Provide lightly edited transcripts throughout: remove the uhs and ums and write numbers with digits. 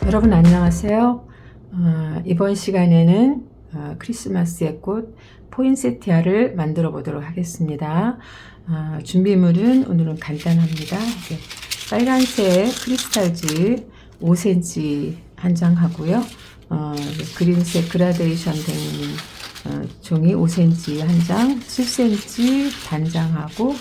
여러분 안녕하세요. 이번 시간에는 크리스마스의 꽃 포인세티아를 만들어 보도록 하겠습니다. 준비물은 오늘은 간단합니다. 빨간색 크리스탈즈 5cm 한 장 하고요. 그린색 그라데이션 된 종이 5cm 한 장, 7cm 단장하고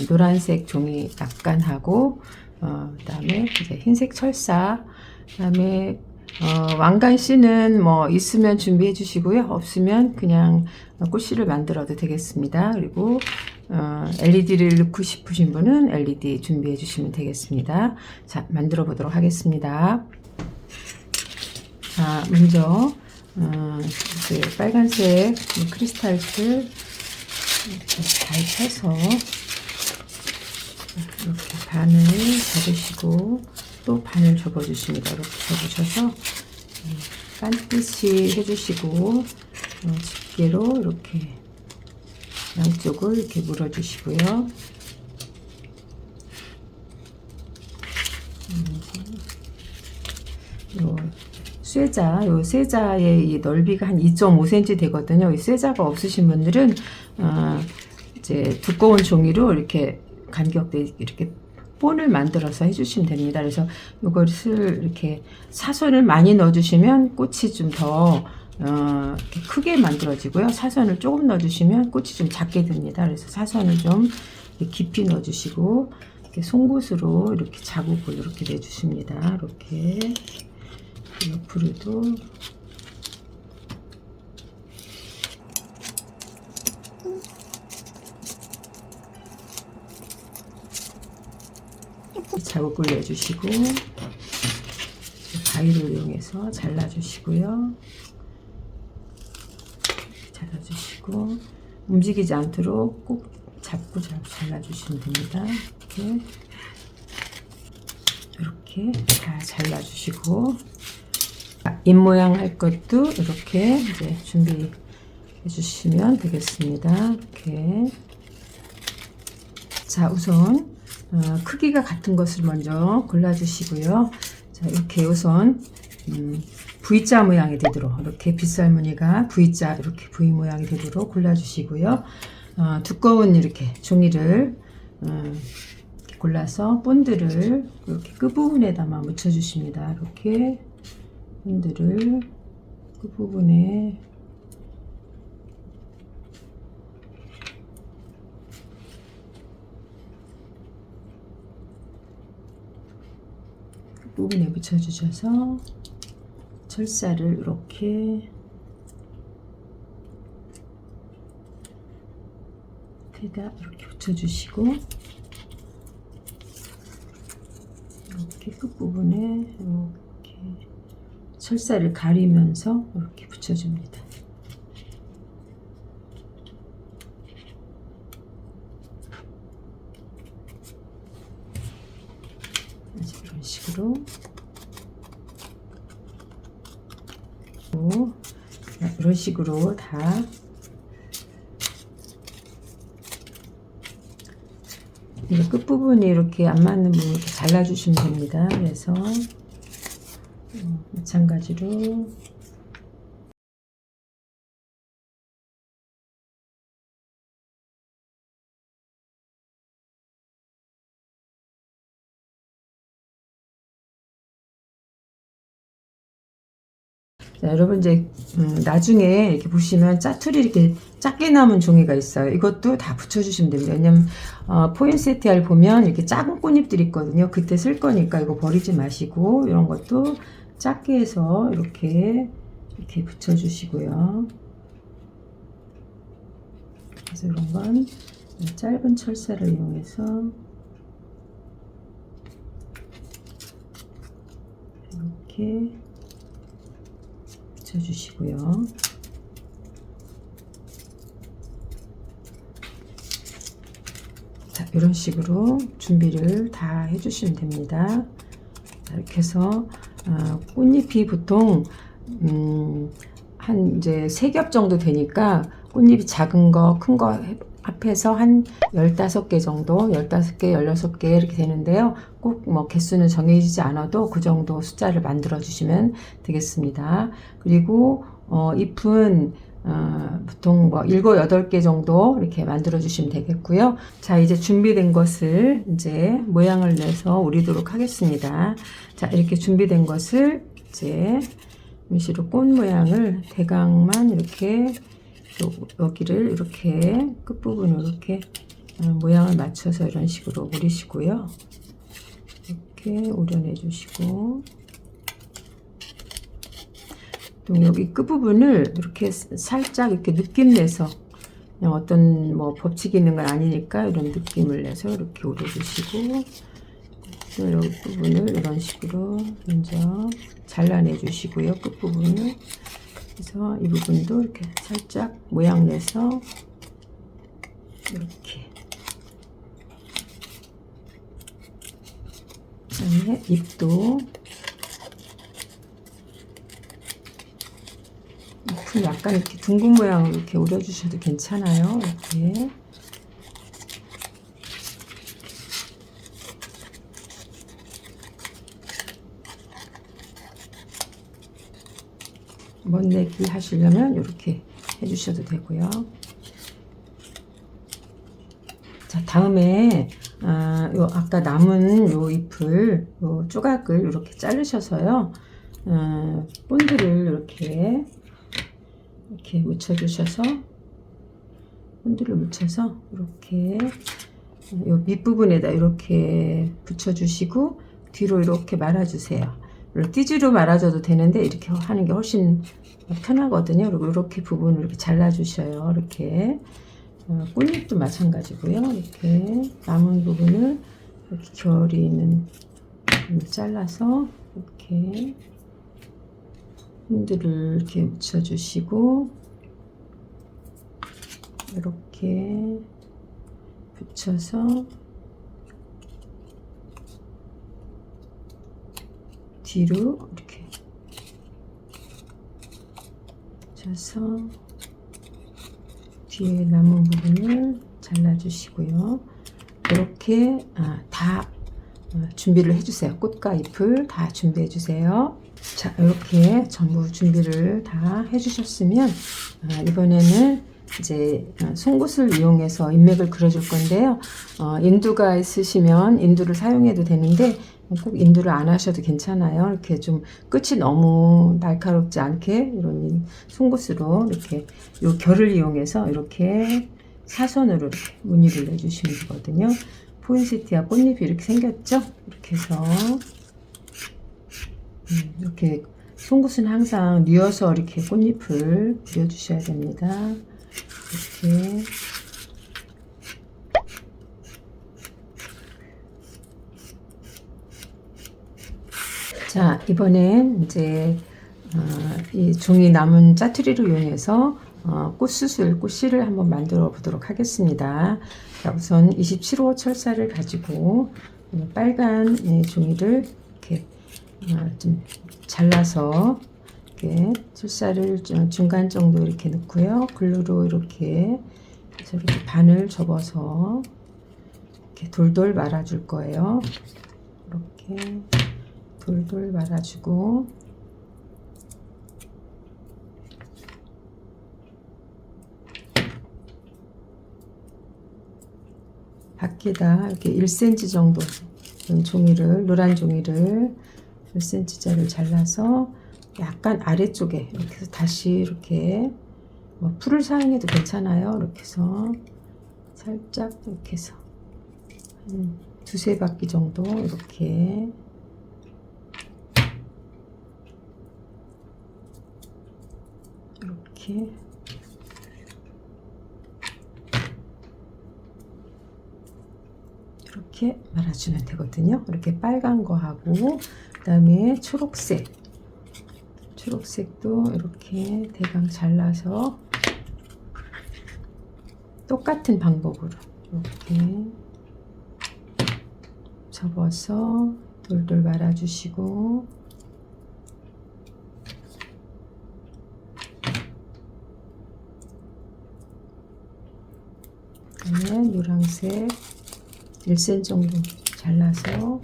노란색 종이 약간 하고 그다음에 이제 흰색 철사, 그다음에 왕관씨는 뭐 있으면 준비해 주시고요. 없으면 그냥 꽃씨를 만들어도 되겠습니다. 그리고 LED를 넣고 싶으신 분은 LED 준비해 주시면 되겠습니다. 자, 만들어 보도록 하겠습니다. 자, 먼저 빨간색 크리스탈을 이렇게 잘 펴서 이렇게 반을 접으시고 또 반을 접어주십니다. 이렇게 접으셔서 빤듯이 해주시고 집게로 이렇게 양쪽을 이렇게 물어주시고요. 요 쇠자의 이 넓이가 한 2.5cm 되거든요. 이 쇠자가 없으신 분들은 이제 두꺼운 종이로 이렇게 간격대 이렇게 본을 만들어서 해주시면 됩니다. 그래서 이것을 이렇게 사선을 많이 넣어주시면 꽃이 좀 더 이렇게 크게 만들어지고요. 사선을 조금 넣어주시면 꽃이 좀 작게 됩니다. 그래서 사선을 좀 깊이 넣어주시고 이렇게 송곳으로 이렇게 자국을 이렇게 내주십니다. 이렇게 옆으로도 자국을 내주시고 가위를 이용해서 잘라주시고요. 잘라주시고 움직이지 않도록 꼭 잡고 잘라주시면 됩니다. 이렇게 다 잘라주시고 입 모양 할 것도 이렇게 이제 준비해 주시면 되겠습니다. 이렇게 자, 우선 크기가 같은 것을 먼저 골라주시고요. 자, 이렇게 우선 V자 모양이 되도록 이렇게 빗살무늬가 V자 이렇게 V 모양이 되도록 골라주시고요. 두꺼운 이렇게 종이를 이렇게 골라서 본드를 이렇게 끝부분에다만 묻혀주십니다. 이렇게 본드를 끝부분에 부분에 붙여주셔서 철사를 이렇게 밑에다 이렇게 붙여주시고 이렇게 끝부분에 이렇게 철사를 가리면서 이렇게 붙여줍니다. 이런 식으로 이런 식으로 다 끝부분이 이렇게 안 맞는 부분 이렇게 잘라주시면 됩니다. 그래서 마찬가지로 자, 여러분 이제 나중에 이렇게 보시면 짜투리 이렇게 작게 남은 종이가 있어요. 이것도 다 붙여주시면 됩니다. 왜냐면 포인세티아를 보면 이렇게 작은 꽃잎들이 있거든요. 그때 쓸 거니까 이거 버리지 마시고 이런 것도 작게 해서 이렇게 붙여주시고요. 그래서 이런 건 짧은 철사를 이용해서 이렇게 붙여주시고요. 자, 이런 식으로 준비를 다 해주시면 됩니다. 자, 이렇게 해서 꽃잎이 보통 한 이제 3겹 정도 되니까 꽃잎이 작은 거, 큰 거 합해서 한 15개 정도, 15개, 16개 이렇게 되는데요. 꼭 뭐 개수는 정해지지 않아도 그 정도 숫자를 만들어 주시면 되겠습니다. 그리고 잎은 보통 뭐 7, 8개 정도 이렇게 만들어 주시면 되겠고요. 자, 이제 준비된 것을 이제 모양을 내서 오리도록 하겠습니다. 자, 이렇게 준비된 것을 이제 이런 식으로 꽃 모양을 대강만 이렇게 여기를 이렇게 끝부분을 이렇게 모양을 맞춰서 이런 식으로 오리시고요. 이렇게 오려내 주시고, 또 여기 끝부분을 이렇게 살짝 이렇게 느낌 내서, 그냥 어떤 뭐 법칙이 있는 건 아니니까 이런 느낌을 내서 이렇게 오려주시고, 또 여기 부분을 이런 식으로 먼저 잘라내 주시고요. 끝부분을. 그래서 이 부분도 이렇게 살짝 모양 내서 이렇게. 그다음에 잎도 잎은 약간 이렇게 둥근 모양으로 이렇게 오려주셔도 괜찮아요. 이렇게. 멋내기 하시려면 이렇게 해주셔도 되고요. 자, 다음에 요 아까 남은 요 잎을 요 조각을 이렇게 자르셔서요. 본드를 이렇게 묻혀주셔서, 본드를 묻혀서 이렇게 요 밑부분에다 이렇게 붙여주시고 뒤로 이렇게 말아주세요. 띠지로 말아줘도 되는데 이렇게 하는 게 훨씬 편하거든요. 그리고 이렇게 부분을 이렇게 잘라주셔요. 이렇게 꽃잎도 마찬가지고요. 이렇게 남은 부분을 이렇게 결이 있는 부분을 잘라서 이렇게 흔들을 이렇게 묻혀주시고, 이렇게 붙여서 뒤로 이렇게 붙여서 뒤에 남은 부분을 잘라주시고요. 이렇게 다 준비를 해주세요. 꽃과 잎을 다 준비해 주세요. 자, 이렇게 전부 준비를 다 해주셨으면 이번에는 이제 송곳을 이용해서 인맥을 그려줄 건데요. 인두가 있으시면 인두를 사용해도 되는데 꼭 인두를 안 하셔도 괜찮아요. 이렇게 좀 끝이 너무 날카롭지 않게 이런 송곳으로 이렇게 요 결을 이용해서 이렇게 사선으로 이렇게 무늬를 내주시면 되거든요. 포인세티아 꽃잎이 이렇게 생겼죠? 이렇게 해서 이렇게 송곳은 항상 뉘어서 이렇게 꽃잎을 그려주셔야 됩니다. 이렇게. 자, 이번엔 이제 이 종이 남은 짜투리를 이용해서 꽃씨를 한번 만들어 보도록 하겠습니다. 자, 우선 27호 철사를 가지고 빨간 종이를 이렇게 좀 잘라서 이렇게 철사를 중간 정도 이렇게 넣고요. 글루로 이렇게 해서 이렇게 반을 접어서 이렇게 돌돌 말아줄 거예요. 이렇게 돌돌 말아주고, 밖에다 이렇게 1cm 정도 종이를, 노란 종이를 1cm짜리를 잘라서 약간 아래쪽에 이렇게 해서 다시 이렇게 뭐 풀을 사용해도 괜찮아요. 이렇게 해서 살짝 이렇게 해서 한 두세 바퀴 정도 이렇게 이렇게 말아주면 되거든요. 이렇게 빨간 거 하고, 그 다음에 초록색도 이렇게 대강 잘라서 똑같은 방법으로 이렇게 접어서 돌돌 말아주시고, 노란색 1cm 정도 잘라서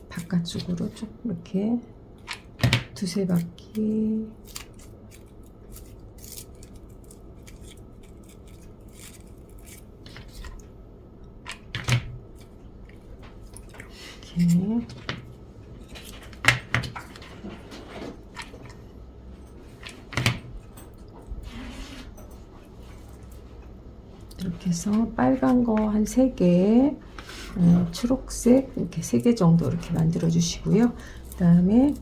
바깥쪽으로 조금 이렇게 두세 바퀴 이렇게 이렇게 해서 빨간 거 한 3개, 초록색 이렇게 3개 정도 이렇게 만들어 주시고요. 그 다음에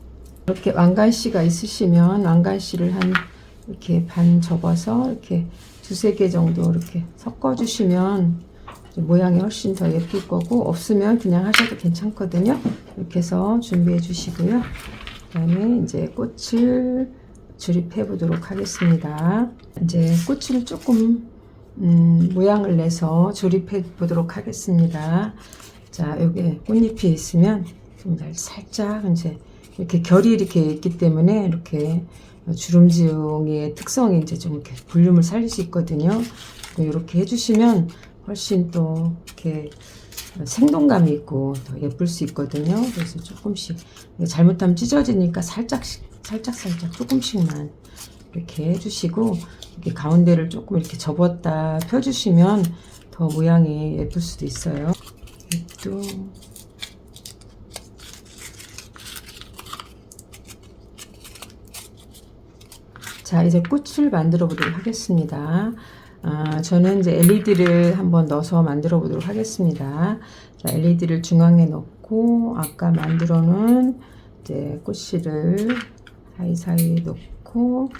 이렇게 왕관씨가 있으시면 왕관씨를 한 이렇게 반 접어서 이렇게 2-3개 정도 이렇게 섞어 주시면 모양이 훨씬 더 예쁠 거고, 없으면 그냥 하셔도 괜찮거든요. 이렇게 해서 준비해 주시고요. 그 다음에 이제 꽃을 조립해 보도록 하겠습니다. 이제 꽃을 조금 모양을 내서 조립해 보도록 하겠습니다. 자, 여기 꽃잎이 있으면 좀 살짝 이제 이렇게 결이 이렇게 있기 때문에 이렇게 주름지용의 특성이 이제 좀 이렇게 볼륨을 살릴 수 있거든요. 이렇게 해주시면 훨씬 또 이렇게 생동감이 있고 더 예쁠 수 있거든요. 그래서 조금씩, 잘못하면 찢어지니까 살짝 조금씩만 이렇게 해주시고, 이렇게 가운데를 조금 이렇게 접었다 펴주시면 더 모양이 예쁠 수도 있어요. 또 자, 이제 꽃을 만들어 보도록 하겠습니다. 저는 이제 LED를 한번 넣어서 만들어 보도록 하겠습니다. 자, LED를 중앙에 넣고 아까 만들어 놓은 이제 꽃실을 사이사이에 넣고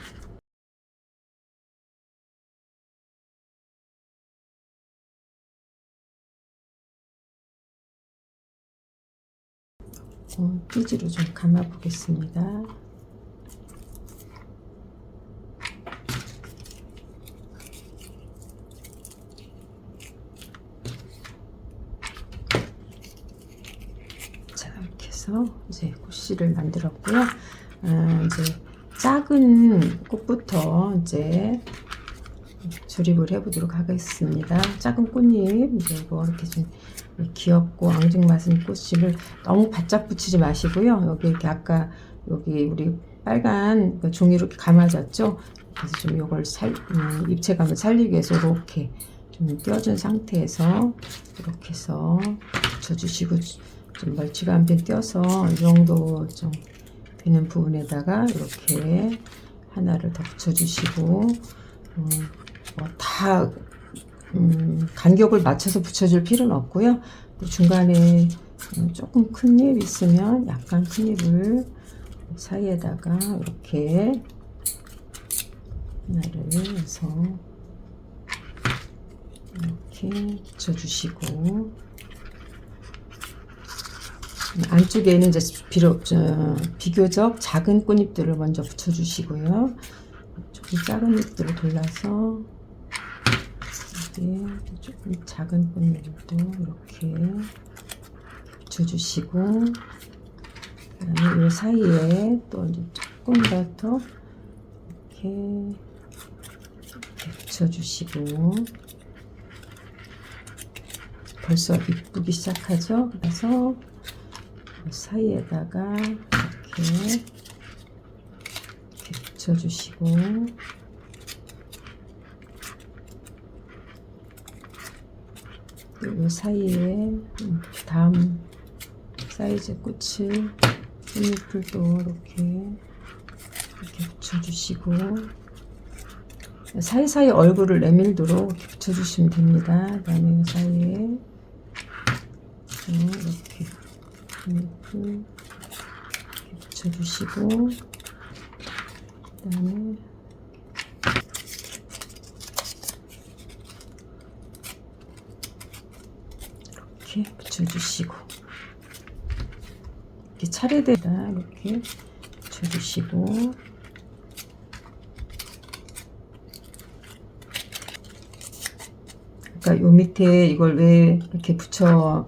띠지로 좀 감아 보겠습니다. 자, 이렇게 해서 이제 꽃실을 만들었고요. 이제 작은 꽃부터 이제 조립을 해보도록 하겠습니다. 작은 꽃잎, 이제 이거 이렇게 좀 귀엽고 앙증맞은 꽃잎을 너무 바짝 붙이지 마시고요. 여기 이렇게 아까 여기 우리 빨간 종이로 감아졌죠. 그래서 좀 이걸 입체감을 살리기 위해서 이렇게 좀 띄워준 상태에서 이렇게 해서 붙여주시고, 좀 멀찌감치 띄어서 이 정도 좀 되는 부분에다가 이렇게 하나를 더 붙여주시고, 다 간격을 맞춰서 붙여줄 필요는 없고요. 중간에 조금 큰 잎 있으면 약간 큰 잎을 사이에다가 이렇게 하나를 해서 이렇게 붙여주시고, 안쪽에는 이제 비교적 작은 꽃잎들을 먼저 붙여주시고요. 조금 작은 잎들을 골라서 조금 작은 꽃잎도 이렇게 붙여주시고, 그다음에 이 사이에 또 이제 조금 더 이렇게 붙여주시고, 벌써 이쁘기 시작하죠. 그래서 사이에다가 이렇게 붙여주시고, 이 사이에 다음 사이즈 꽃잎을 또 이렇게 붙여주시고, 사이사이 얼굴을 내밀도록 이렇게 붙여주시면 됩니다. 그 다음에 이 사이에 이렇게 붙여주시고, 그 다음에 이렇게 붙여주시고, 이렇게 차례대로 이렇게 붙여주시고, 그러니까 요 밑에 이걸 왜 이렇게 붙여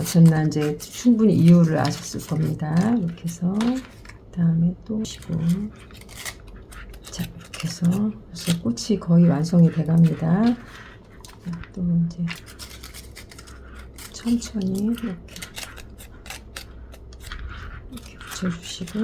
줬나 이제 충분히 이유를 아셨을 겁니다. 이렇게 해서 다음에 또 시고, 자, 이렇게 이렇게 해서 벌써 꽃이 거의 완성이 돼 갑니다. 또 이제 천천히 이렇게 붙여주시고,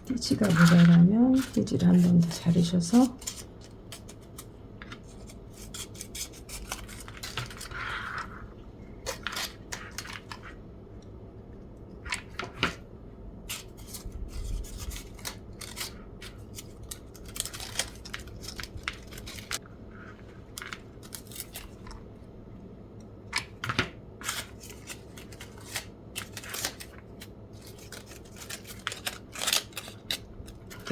띠지가 모자라면 띠지를 한 번 더 자르셔서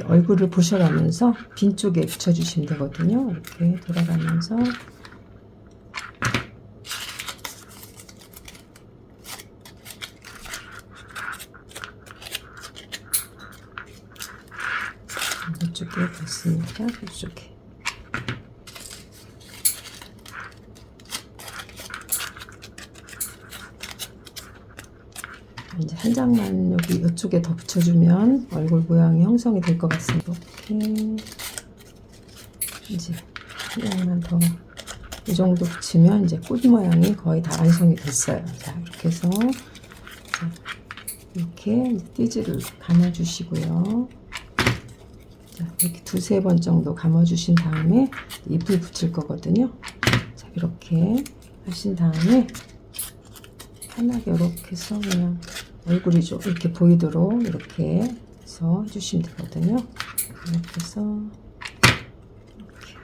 얼굴을 보셔가면서 빈 쪽에 붙여주시면 되거든요. 이렇게 돌아가면서 이쪽에 됐으니까 이쪽에 이제 한 장만 여기 이쪽에 더 붙여주면 얼굴 모양이 형성이 될 것 같습니다. 이렇게 이제 한 장만 더 이 정도 붙이면 이제 꽃 모양이 거의 다 완성이 됐어요. 자, 이렇게 해서 이렇게 띠지를 감아주시고요. 자, 이렇게 두세 번 정도 감아주신 다음에 잎을 붙일 거거든요. 자, 이렇게 하신 다음에 편하게 이렇게 해서 그냥 얼굴이 좀 이렇게 보이도록 이렇게 해서 해주시면 되거든요. 이렇게 해서 이렇게.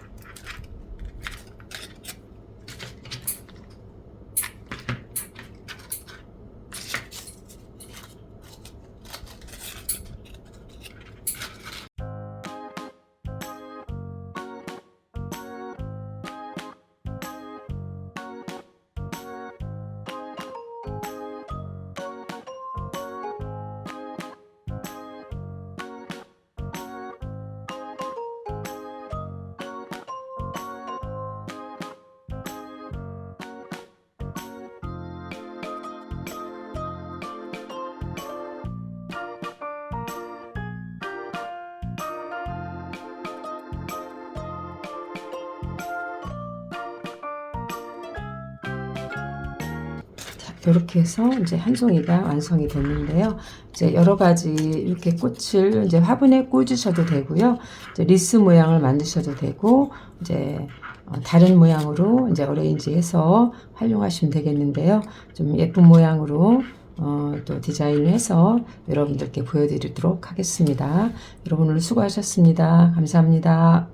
이렇게 해서 이제 한 송이가 완성이 됐는데요. 이제 여러 가지 이렇게 꽃을 이제 화분에 꽂으셔도 되고요. 이제 리스 모양을 만드셔도 되고, 이제 다른 모양으로 이제 어레인지해서 활용하시면 되겠는데요. 좀 예쁜 모양으로 또 디자인을 해서 여러분들께 보여드리도록 하겠습니다. 여러분 오늘 수고하셨습니다. 감사합니다.